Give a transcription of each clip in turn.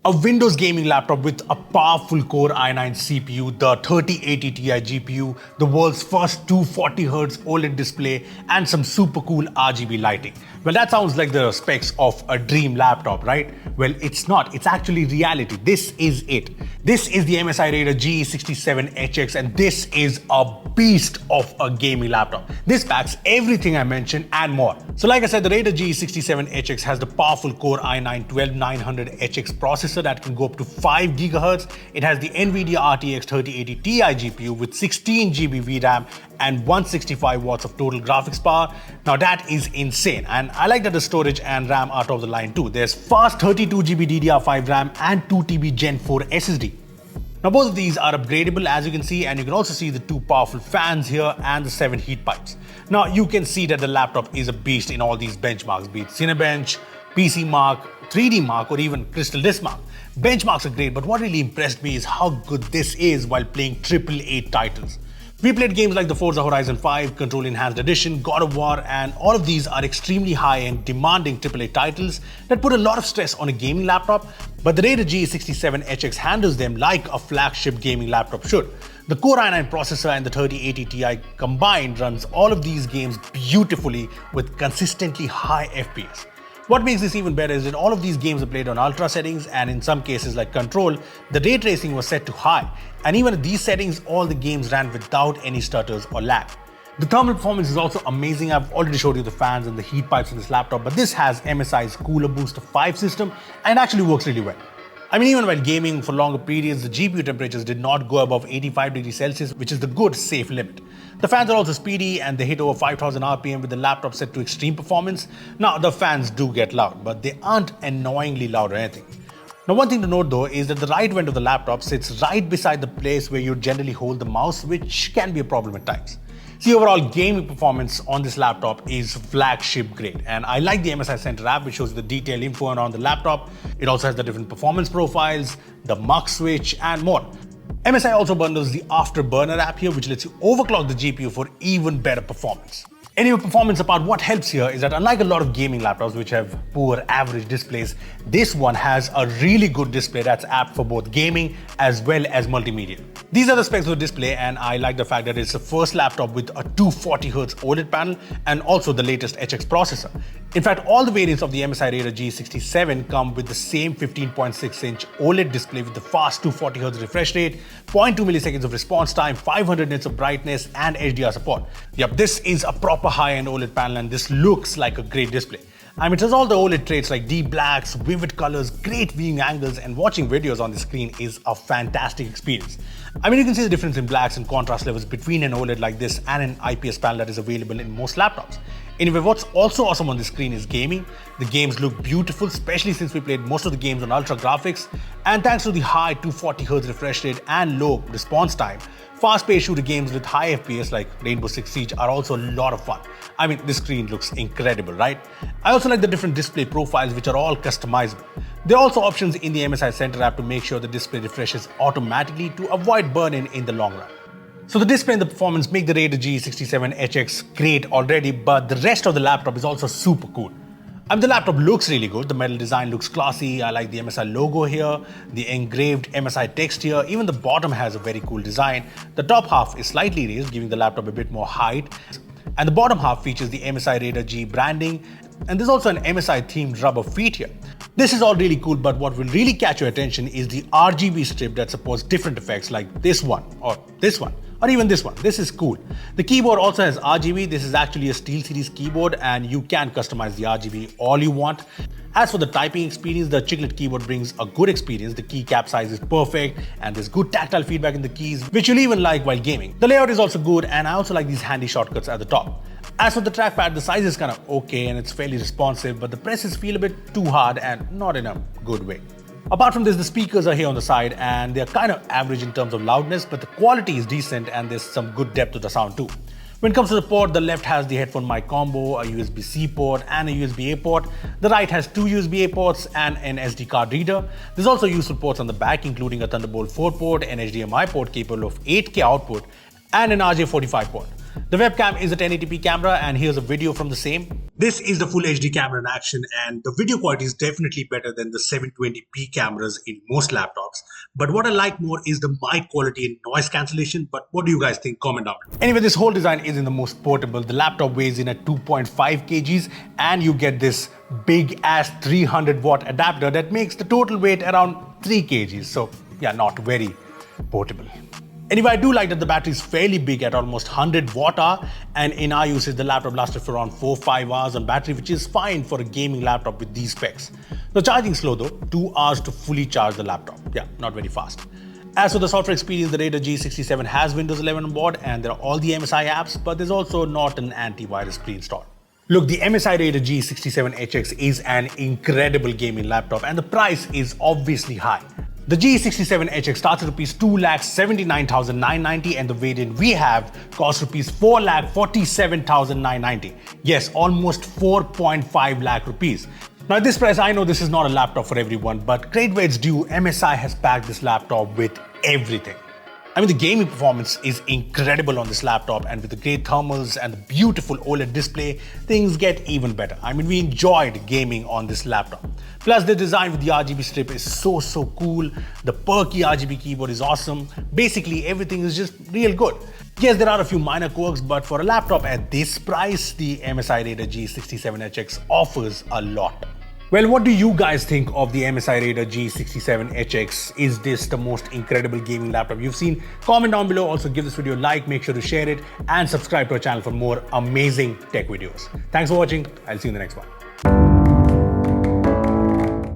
A Windows gaming laptop with a powerful Core i9 CPU, the 3080 Ti GPU, the world's first 240Hz OLED display, and some super cool RGB lighting. Well, that sounds like the specs of a dream laptop, right? Well, it's not. It's actually reality. This is it. This is the MSI Raider GE67HX, and this is a beast of a gaming laptop. This packs everything I mentioned and more. So like I said, the Raider GE67HX has the powerful Core i9 12900HX processor that can go up to 5 GHz. It has the NVIDIA RTX 3080 Ti GPU with 16 GB VRAM and 165 watts of total graphics power. Now that is insane, and I like that the storage and RAM are top of the line too. There's fast 32 GB DDR5 RAM and 2 TB Gen 4 SSD. Now both of these are upgradable, as you can see, and you can also see the two powerful fans here and the 7 heat pipes. Now you can see that the laptop is a beast in all these benchmarks, be it Cinebench, PC Mark, 3D Mark, or even Crystal Disk Mark. Benchmarks are great, but what really impressed me is how good this is while playing AAA titles. We played games like the Forza Horizon 5, Control Enhanced Edition, God of War, and all of these are extremely high-end, demanding AAA titles that put a lot of stress on a gaming laptop, but the Raider GE67HX handles them like a flagship gaming laptop should. The Core i9 processor and the 3080 Ti combined runs all of these games beautifully with consistently high FPS. What makes this even better is that all of these games are played on ultra settings, and in some cases like Control, the ray tracing was set to high, and even at these settings all the games ran without any stutters or lag. The thermal performance is also amazing. I've already showed you the fans and the heat pipes in this laptop, but this has MSI's Cooler Booster 5 system and it actually works really well. I mean, even while gaming for longer periods, the GPU temperatures did not go above 85 degrees Celsius, which is the good, safe limit. The fans are also speedy and they hit over 5000 RPM with the laptop set to extreme performance. Now, the fans do get loud, but they aren't annoyingly loud or anything. Now, one thing to note though is that the right vent of the laptop sits right beside the place where you generally hold the mouse, which can be a problem at times. See, overall gaming performance on this laptop is flagship grade, and I like the MSI Center app, which shows you the detailed info around the laptop. It also has the different performance profiles, the mux switch, and more. MSI also bundles the Afterburner app here, which lets you overclock the GPU for even better performance. Anyway, performance apart, what helps here is that unlike a lot of gaming laptops which have poor average displays, this one has a really good display that's apt for both gaming as well as multimedia. These are the specs of the display, and I like the fact that it's the first laptop with a 240Hz OLED panel and also the latest HX processor. In fact, all the variants of the MSI Raider G67 come with the same 15.6-inch OLED display with the fast 240Hz refresh rate, 0.2 milliseconds of response time, 500 nits of brightness, and HDR support. Yep, this is a proper high-end OLED panel, and this looks like a great display. I mean, it has all the OLED traits like deep blacks, vivid colors, great viewing angles, and watching videos on the screen is a fantastic experience. I mean, you can see the difference in blacks and contrast levels between an OLED like this and an IPS panel that is available in most laptops. Anyway, what's also awesome on the screen is gaming. The games look beautiful, especially since we played most of the games on ultra graphics, and thanks to the high 240Hz refresh rate and low response time, fast-paced shooter games with high FPS like Rainbow Six Siege are also a lot of fun. I mean, this screen looks incredible, right? I also like the different display profiles, which are all customizable. There are also options in the MSI Center app to make sure the display refreshes automatically to avoid burn-in in the long run. So the display and the performance make the Raider G67HX great already, but the rest of the laptop is also super cool. The laptop looks really good. The metal design looks classy. I like the MSI logo here, the engraved MSI text here. Even the bottom has a very cool design. The top half is slightly raised, giving the laptop a bit more height. And the bottom half features the MSI Raider G branding. And there's also an MSI themed rubber feet here. This is all really cool, but what will really catch your attention is the RGB strip that supports different effects like this one, or even this one. This is cool. The keyboard also has RGB. This is actually a SteelSeries keyboard, and you can customize the RGB all you want. As for the typing experience, the chiclet keyboard brings a good experience. The keycap size is perfect, and there's good tactile feedback in the keys, which you'll even like while gaming. The layout is also good, and I also like these handy shortcuts at the top. As for the trackpad, the size is kind of okay and it's fairly responsive, but the presses feel a bit too hard and not in a good way. Apart from this, the speakers are here on the side and they're kind of average in terms of loudness, but the quality is decent and there's some good depth to the sound too. When it comes to the port, the left has the headphone mic combo, a USB-C port and a USB-A port. The right has two USB-A ports and an SD card reader. There's also useful ports on the back, including a Thunderbolt 4 port, an HDMI port capable of 8K output, and an RJ45 port. The webcam is a 1080p camera, and here's a video from the same. This is the full HD camera in action, and the video quality is definitely better than the 720p cameras in most laptops. But what I like more is the mic quality and noise cancellation. But what do you guys think? Comment down below. Anyway, this whole design is in the most portable. The laptop weighs in at 2.5 kgs, and you get this big ass 300 watt adapter that makes the total weight around 3 kgs. So yeah, not very portable. Anyway, I do like that the battery is fairly big at almost 100 watt-hour, and in our usage, the laptop lasted for around 4-5 hours on battery, which is fine for a gaming laptop with these specs. The charging slow though, 2 hours to fully charge the laptop. Yeah, not very fast. As for the software experience, the Raider GE67 has Windows 11 on board, and there are all the MSI apps, but there's also not an antivirus pre-installed. Look, the MSI Raider GE67HX is an incredible gaming laptop, and the price is obviously high. The GE67HX starts at Rs 2,79,990, and the variant we have costs Rs 4,47,990. Yes, almost 4.5 lakh rupees. Now at this price, I know this is not a laptop for everyone, but credit where it's due, MSI has packed this laptop with everything. I mean, the gaming performance is incredible on this laptop, and with the great thermals and the beautiful OLED display, things get even better. I mean, we enjoyed gaming on this laptop. Plus, the design with the RGB strip is so cool. The perky RGB keyboard is awesome. Basically, everything is just real good. Yes, there are a few minor quirks, but for a laptop at this price, the MSI Raider G67HX offers a lot. Well, what do you guys think of the MSI Raider G67HX? Is this the most incredible gaming laptop you've seen? Comment down below. Also, give this video a like, make sure to share it, and subscribe to our channel for more amazing tech videos. Thanks for watching. I'll see you in the next one.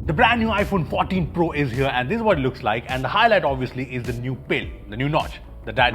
The brand new iPhone 14 Pro is here, and this is what it looks like. And the highlight obviously is the new pill, the new notch, the dad.